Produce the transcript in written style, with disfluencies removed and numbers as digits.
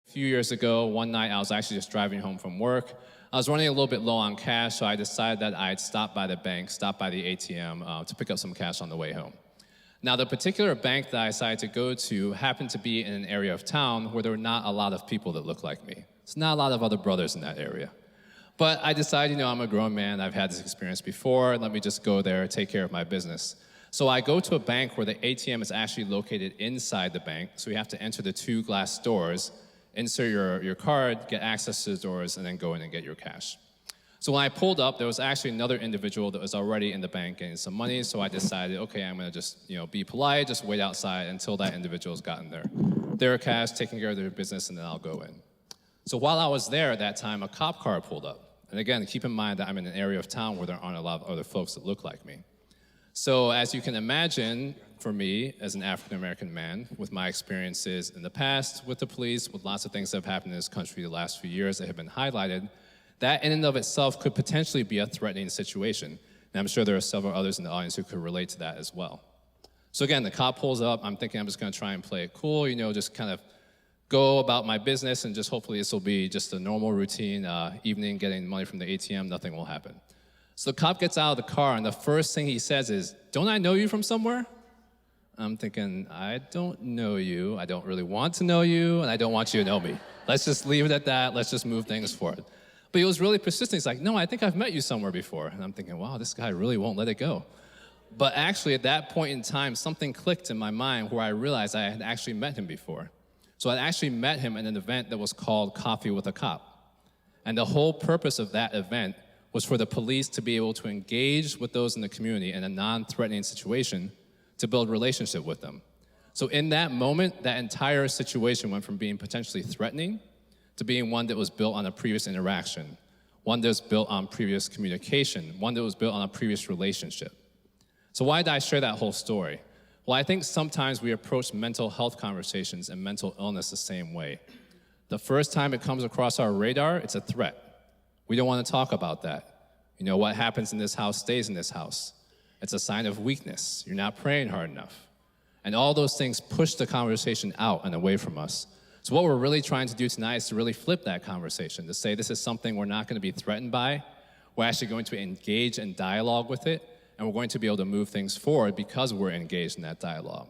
A few years ago, one night I was actually just driving home from work. I was running a little bit low on cash, so I decided that I'd stop by the bank, stop by the ATM to pick up some cash on the way home. Now, the particular bank that I decided to go to happened to be in an area of town where there were not a lot of people that looked like me. There's not a lot of other brothers in that area. But I decided, I'm a grown man, I've had this experience before, let me just go there, take care of my business. So I go to a bank where the ATM is actually located inside the bank, so you have to enter the two glass doors, insert your card, get access to the doors, and then go in and get your cash. So when I pulled up, there was actually another individual that was already in the bank getting some money, so I decided, okay, I'm gonna just be polite, just wait outside until that individual's gotten their cash, taking care of their business, and then I'll go in. So while I was there at that time, a cop car pulled up. And again, keep in mind that I'm in an area of town where there aren't a lot of other folks that look like me. So as you can imagine, for me, as an African-American man, with my experiences in the past with the police, with lots of things that have happened in this country the last few years that have been highlighted, that in and of itself could potentially be a threatening situation. And I'm sure there are several others in the audience who could relate to that as well. So again, the cop pulls up. I'm thinking I'm just going to try and play it cool, just kind of go about my business, and just hopefully this will be just a normal routine evening, getting money from the ATM, nothing will happen. So the cop gets out of the car, and the first thing he says is, "Don't I know you from somewhere?" I'm thinking, I don't know you, I don't really want to know you, and I don't want you to know me. Let's just leave it at that, let's just move things forward. But he was really persistent. He's like, "No, I think I've met you somewhere before." And I'm thinking, wow, this guy really won't let it go. But actually, at that point in time, something clicked in my mind where I realized I had actually met him before. So I'd actually met him at an event that was called Coffee with a Cop. And the whole purpose of that event was for the police to be able to engage with those in the community in a non-threatening situation to build relationship with them. So in that moment, that entire situation went from being potentially threatening to being one that was built on a previous interaction, one that was built on previous communication, one that was built on a previous relationship. So why did I share that whole story? Well, I think sometimes we approach mental health conversations and mental illness the same way. The first time it comes across our radar, it's a threat. We don't want to talk about that. What happens in this house stays in this house. It's a sign of weakness. You're not praying hard enough. And all those things push the conversation out and away from us. So what we're really trying to do tonight is to really flip that conversation, to say this is something we're not going to be threatened by. We're actually going to engage in dialogue with it, and we're going to be able to move things forward because we're engaged in that dialogue.